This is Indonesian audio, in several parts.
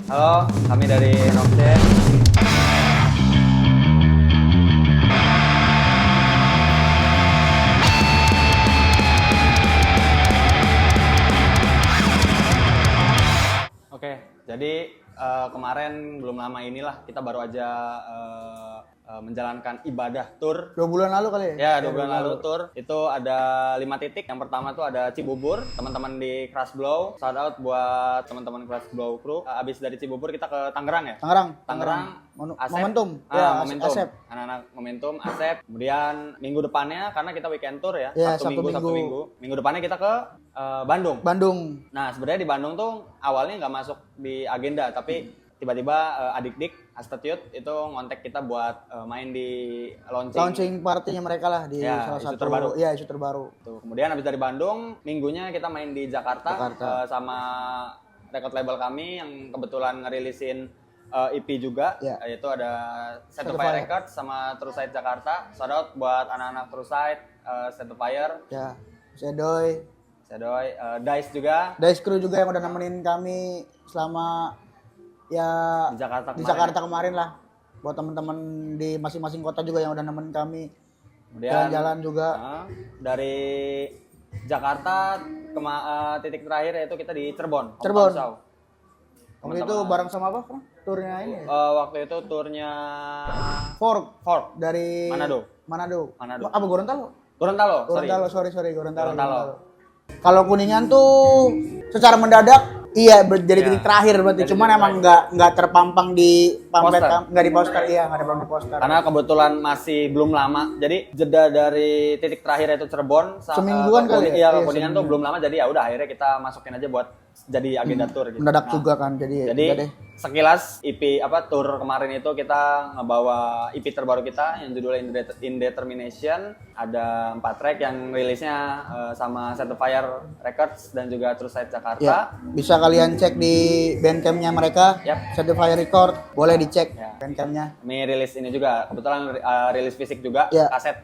Halo, kami dari Noxen. Oke, jadi kemarin belum lama inilah kita baru aja menjalankan ibadah tur. 2 bulan lalu kali ya? Ya, 2 bulan lalu tur. Itu ada 5 titik. Yang pertama tuh ada Cibubur, teman-teman di Crash Blow. Shout out buat teman-teman Crash Blow crew. Abis dari Cibubur kita ke Tangerang ya? Tangerang, Asep. Momentum. Momentum. Asep. Anak-anak Momentum, Asep. Kemudian minggu depannya karena kita weekend tour ya, Ya, Sabtu Minggu. Minggu depannya kita ke Bandung. Nah, sebenarnya di Bandung tuh awalnya nggak masuk di agenda, tapi tiba-tiba adik-dik Astatiut itu ngontek kita buat main di Launching partinya mereka lah di ya, salah isu satu terbaru. Iya, isu terbaru. Tuh, kemudian habis dari Bandung, minggunya kita main di Jakarta. Sama record label kami yang kebetulan ngerilisin EP juga, Ya. yaitu ada Set the Fire Records sama True Sight Jakarta. Shout out buat anak-anak True Sight, Set the Fire, Ya, Sedoy, Dice juga Dice Crew juga yang udah nemenin kami selama ya di Jakarta kemarin lah. Buat teman-teman di masing-masing kota juga yang udah nemenin kami. Kemudian Jalan-jalan juga. Dari Jakarta ke titik terakhir yaitu kita di Cirebon. Cirebon. Hometown Show. Waktu itu bareng sama apa, Frank? Turnya ini ya? Waktu itu turnya Fork dari dari Manado. Apa Gorontalo? Sorry, Gorontalo. Kalau Kuningan tuh secara mendadak jadi titik terakhir berarti. Cuman emang nggak terpampang di pamflet, nggak di poster. Iya, nggak ada di poster. Karena kebetulan masih belum lama. Jadi jeda dari titik terakhir itu Cirebon semingguan kali ya? Iya, Kuningan tuh belum lama, jadi ya udah akhirnya kita masukin aja buat jadi agenda tour gitu. Mendadak juga kan, jadi sekilas EP tour kemarin itu kita ngebawa EP terbaru kita yang judulnya Indetermination. Ada 4 track yang rilisnya sama Set the Fire Records dan juga True Sight Jakarta. Ya, bisa kalian cek di bandcampnya mereka. Set the Fire Record, boleh dicek bandcampnya. Kami rilis ini juga, kebetulan rilis fisik juga, kaset.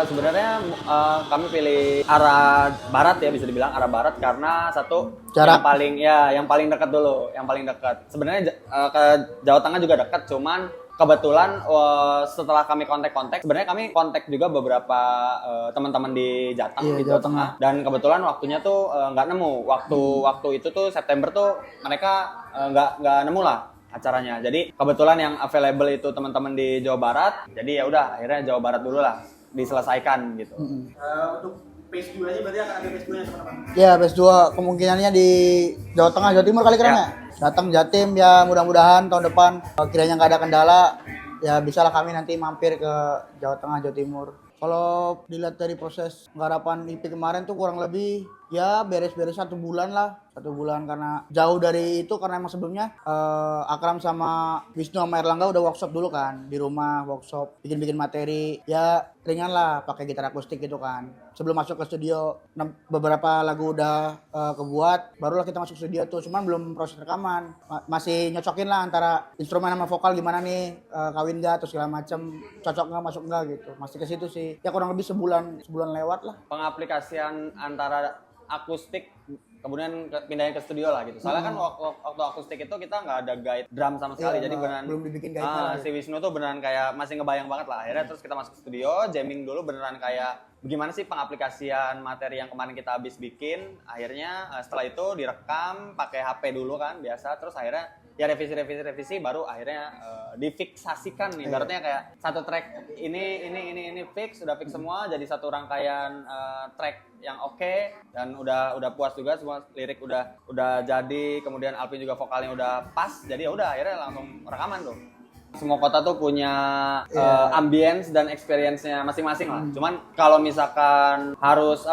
Sebenarnya kami pilih arah barat ya, bisa dibilang arah barat karena satu yang paling dekat dulu, Sebenarnya ke Jawa Tengah juga dekat, cuman kebetulan setelah kami kontak, sebenarnya kami kontak juga beberapa teman-teman di Jateng, di Jawa Tengah, dan kebetulan waktunya tuh nggak nemu. Waktu itu tuh September tuh mereka nggak nemu lah acaranya. Jadi kebetulan yang available itu teman-teman di Jawa Barat. Jadi ya udah akhirnya Jawa Barat dulu lah diselesaikan gitu. Untuk phase 2-nya berarti akan ada phase 2-nya teman-teman? Ya, phase 2 kemungkinannya di Jawa Tengah, Jawa Timur kali ya. Datang Jatim ya, mudah-mudahan tahun depan kiranya nggak ada kendala ya bisalah kami nanti mampir ke Jawa Tengah, Jawa Timur. Kalau dilihat dari proses penggarapan EP kemarin tuh kurang lebih ya beres-beres 1 bulan lah. 1 bulan karena jauh dari itu, karena emang sebelumnya Akram sama Wisnu sama Erlangga udah workshop dulu kan di rumah, workshop bikin materi ya ringan lah, pakai gitar akustik gitu kan. Sebelum masuk ke studio beberapa lagu udah kebuat, barulah kita masuk studio tuh. Cuman belum proses rekaman, masih nyocokin lah antara instrumen sama vokal gimana nih, kawin gak atau segala macem, cocok nggak, masuk nggak gitu. Masih ke situ sih ya, kurang lebih sebulan lewat lah Pengaplikasian antara akustik kemudian pindahin ke studio lah gitu. Soalnya kan waktu akustik itu kita nggak ada guide drum sama sekali, jadi beneran belum dibikin guide si Wisnu tuh beneran kayak masih ngebayang banget lah. Akhirnya terus kita masuk studio, jamming dulu, beneran kayak bagaimana sih pengaplikasian materi yang kemarin kita habis bikin. Akhirnya setelah itu direkam pakai HP dulu kan biasa, terus akhirnya ya revisi baru akhirnya difiksasikan nih. Ibaratnya kayak satu track ini fix, sudah fix semua jadi satu rangkaian track yang oke dan udah puas juga, semua lirik udah jadi, kemudian Alvin juga vokalnya udah pas, jadi ya udah akhirnya langsung rekaman tuh. Semua kota tuh punya ambience dan experience-nya masing-masing lah. Cuman kalau misalkan harus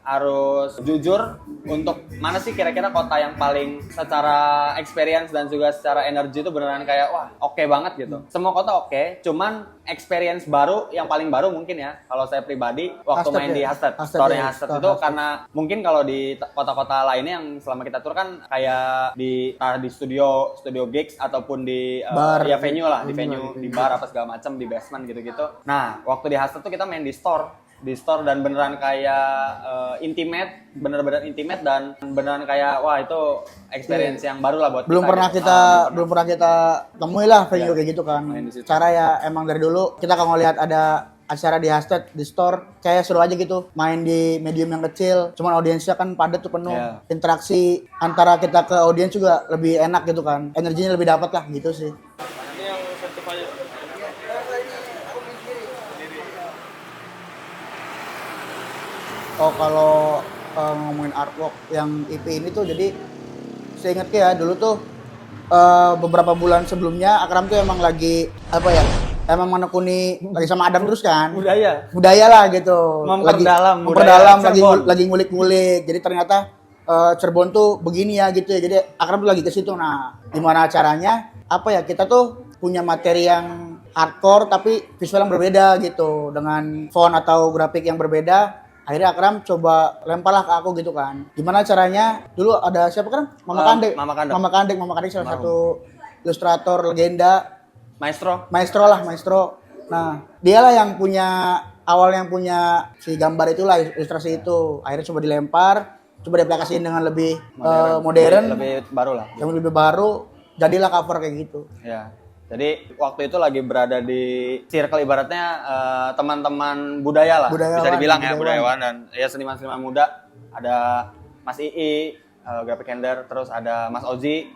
harus jujur untuk mana sih kira-kira kota yang paling secara experience dan juga secara energi itu beneran kayak wah oke banget gitu. Semua kota oke, cuman experience baru yang paling baru mungkin ya kalau saya pribadi waktu Hashtag main ya? di Hashtag, Hashtag store-nya ya, Hashtag store itu Hashtag. karena mungkin kalau di kota-kota lainnya yang selama kita tur kan kayak di studio gigs ataupun di Bar. ya venue lah, di venue, di bar apa segala macam, di basement gitu-gitu. Nah, waktu di Hashtag tuh kita main di store dan beneran kayak intimate, bener-bener intimate dan beneran kayak wah itu experience yang baru lah buat belum kita. pernah gitu. kita belum pernah kita temui lah venue Iya. kayak gitu kan. Main di situ. Cara ya emang dari dulu kita kalau ngelihat ada acara di Hashtag di store kayak seru aja gitu, main di medium yang kecil, cuman audiensnya kan padat tuh penuh. Iya. Interaksi antara kita ke audiens juga lebih enak gitu kan, energinya lebih dapat lah gitu sih. Ini yang certified. Oh kalau ngomongin artwork yang EP ini tuh jadi seingat ya dulu tuh beberapa bulan sebelumnya Akram tuh emang lagi emang menekuni lagi sama Adam terus kan budaya lah gitu, Memperdalam memperdalam budaya Cirebon. lagi ngulik-ngulik, jadi ternyata Cirebon tuh begini ya gitu ya, jadi Akram tuh lagi ke situ. Nah gimana caranya kita tuh punya materi yang hardcore tapi visual yang berbeda gitu dengan font atau grafik yang berbeda. Akhirnya Akram coba lemparlah ke aku gitu kan. Gimana caranya? Dulu ada siapa kan? Mama Kandek. Mama Kandek salah satu ilustrator legenda. Maestro. Nah, dialah yang awalnya punya si gambar itulah, ilustrasi itu. Akhirnya coba dilempar, coba diaplikasiin dengan lebih modern, lebih baru lah. yang lebih baru, jadilah cover kayak gitu. Ya. Jadi waktu itu lagi berada di circle ibaratnya teman-teman budaya lah, bisa dibilang ya budayawan dan ya seniman-seniman muda. Ada Mas Ii, graphic handler, terus ada Mas Ozi,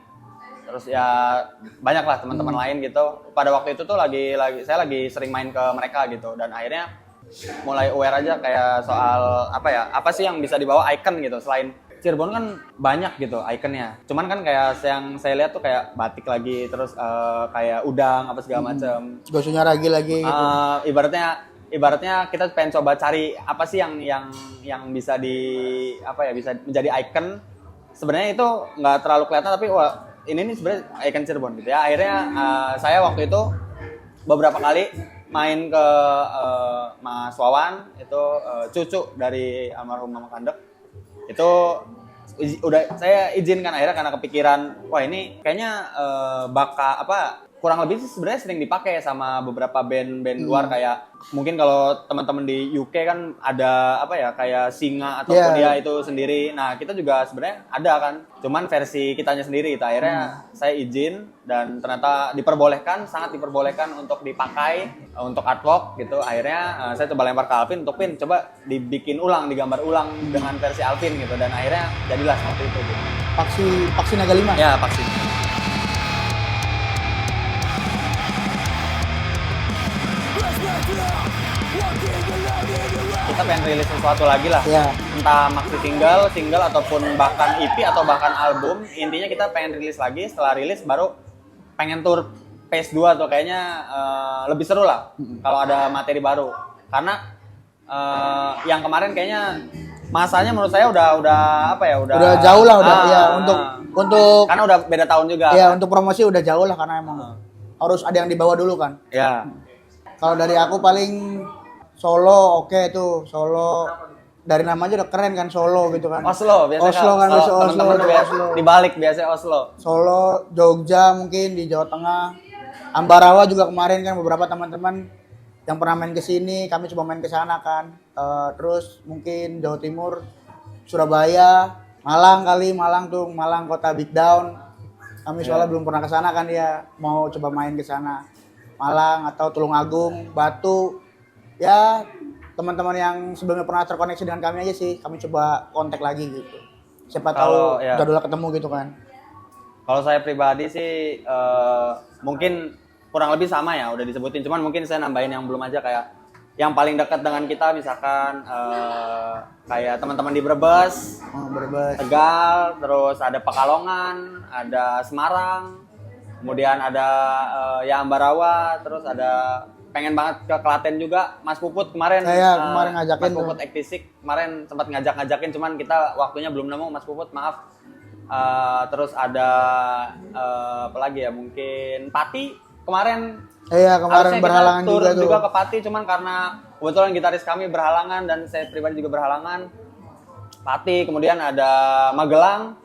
terus ya banyak lah teman-teman lain gitu. Pada waktu itu tuh saya lagi sering main ke mereka gitu dan akhirnya mulai aware aja kayak soal apa sih yang bisa dibawa icon gitu. Selain Cirebon kan banyak gitu ikonnya. Cuman kan kayak yang saya lihat tuh kayak batik lagi, terus kayak udang apa segala macam. Gosunya lagi gitu. Ibaratnya kita pengen coba cari apa sih yang bisa bisa menjadi icon. Sebenarnya itu nggak terlalu kelihatan tapi wah ini nih sebenarnya icon Cirebon gitu ya. Akhirnya saya waktu itu beberapa kali main ke Mas Wawan itu cucu dari almarhum Mama Kandek. Itu udah saya izinkan akhirnya karena kepikiran wah ini kayaknya kurang lebih sih sebenarnya sering dipakai sama beberapa band-band luar kayak mungkin kalau teman-teman di UK kan ada kayak Singa ataupun dia itu sendiri. Nah, kita juga sebenarnya ada kan. Cuman versi kitanya sendiri itu akhirnya saya izin dan ternyata sangat diperbolehkan untuk dipakai untuk artwork gitu. Akhirnya saya coba lempar ke Alvin untuk coba dibikin ulang, digambar ulang dengan versi Alvin gitu dan akhirnya jadilah seperti itu gitu. Paksi Naga 5. Ya, Paksi. Kita pengen rilis sesuatu lagi lah, entah maxi single ataupun bahkan EP atau bahkan album. Intinya kita pengen rilis lagi, setelah rilis baru pengen tour phase 2 tuh kayaknya lebih seru lah kalau ada materi baru. Karena yang kemarin kayaknya masanya menurut saya udah jauh lah untuk karena udah beda tahun juga. Ya, untuk promosi udah jauh lah karena emang harus ada yang dibawa dulu kan. Ya. Kalau dari aku paling Solo, Solo. Dari namanya udah keren kan Solo gitu kan. Oslo biasanya. Oslo. Dibalik biasanya Oslo. Solo, Jogja mungkin di Jawa Tengah. Ambarawa juga kemarin kan beberapa teman-teman yang pernah main ke sini, kami coba main ke sana kan. Terus mungkin Jawa Timur, Surabaya, Malang kota Big Down. Kami soalnya belum pernah ke sana kan ya, mau coba main ke sana. Malang atau Tulungagung, Batu. Ya, teman-teman yang sebelumnya pernah terkoneksi dengan kami aja sih, kami coba kontak lagi gitu. Siapa tahu jadwalnya ketemu gitu kan. Kalau saya pribadi sih mungkin kurang lebih sama ya, udah disebutin. Cuman mungkin saya nambahin yang belum aja, kayak yang paling dekat dengan kita misalkan kayak teman-teman di Brebes, Brebes. Tegal, terus ada Pekalongan, ada Semarang, kemudian ada ya Ambarawa, terus ada pengen banget ke Klaten juga. Mas Puput kemarin, Kemarin ngajakin Mas Puput Ektisik kemarin sempat ngajak-ngajakin, cuman kita waktunya belum nemu. Mas Puput maaf. Terus ada apa lagi ya, mungkin Pati kemarin. Kemarin Harusnya berhalangan kita tur juga tuh. juga ke Pati, cuman karena kebetulan gitaris kami berhalangan dan saya pribadi juga berhalangan. Pati, kemudian ada Magelang,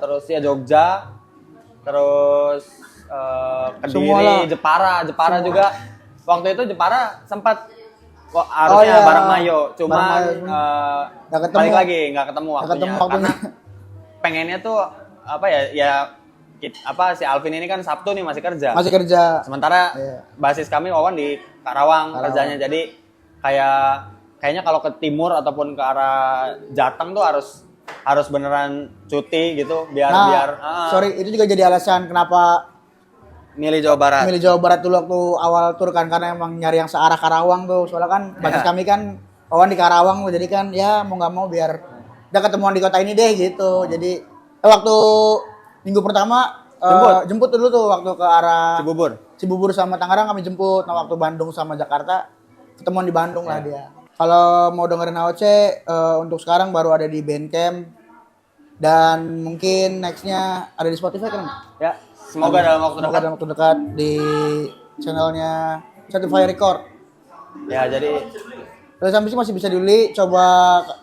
terus ya Jogja, terus Kediri, Jepara juga. Waktu itu Jepara sempat harusnya bareng Mayo, cuman balik lagi nggak ketemu waktunya. Karena pengennya tuh apa ya si Alvin ini kan Sabtu nih masih kerja. Sementara basis kami Wawan di Karawang kerjanya, jadi kayaknya kalau ke timur ataupun ke arah Jateng tuh harus beneran cuti gitu biar sorry, itu juga jadi alasan kenapa milih Jawa Barat dulu waktu awal tur kan, karena emang nyari yang searah Karawang tuh. Soalnya kan basis kami kan Wawan di Karawang, jadi kan ya mau nggak mau biar udah ketemuan di kota ini deh gitu. Jadi waktu minggu pertama jemput dulu tuh waktu ke arah Cibubur sama Tangerang kami jemput. Nah waktu Bandung sama Jakarta ketemuan di Bandung lah dia. Kalau mau dengerin AOC untuk sekarang baru ada di Bandcamp dan mungkin nextnya ada di Spotify kan? Ya. Semoga dalam waktu dekat di channelnya Certified Record. Ya, jadi terus sampai masih bisa dibeli, coba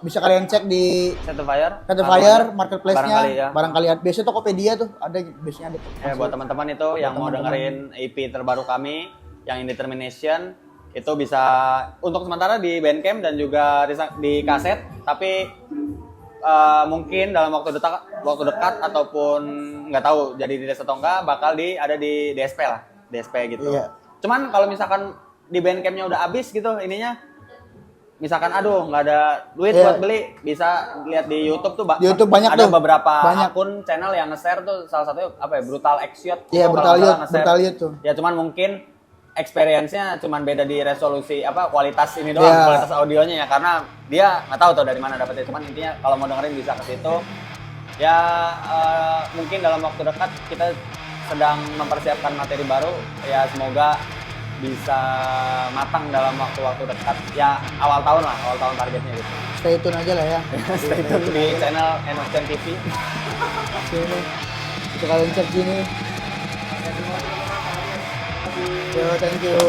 bisa kalian cek di Certified marketplace-nya. Barangkali ada. Biasanya Tokopedia tuh ada, biasanya ada. Ya, buat teman-teman itu yang mau dengerin EP terbaru kami yang Indetermination, itu bisa untuk sementara di Bandcamp dan juga di kaset, tapi mungkin dalam waktu dekat ataupun nggak tahu jadi rilis atau enggak, bakal ada di DSP gitu. Iya. Cuman kalau misalkan di Bandcamp-nya udah habis gitu ininya, misalkan aduh nggak ada duit buat beli, bisa lihat di YouTube tuh. YouTube banyak ada tuh. beberapa akun channel yang nge-share tuh, salah satunya apa ya, Brutal X Yacht. Iya, Brutal Yacht tuh. Ya cuman mungkin experience-nya cuman beda di resolusi kualitas ini doang, kualitas audionya ya, karena dia nggak tahu tuh dari mana dapetnya. Cuman intinya kalau mau dengerin bisa ke situ. Ya mungkin dalam waktu dekat kita sedang mempersiapkan materi baru, ya semoga bisa matang dalam waktu dekat, ya awal tahun targetnya gitu. Stay tune aja lah ya. Stay tune di channel Enochen TV. Sini. Itu kalian cek gini. Yo, thank you.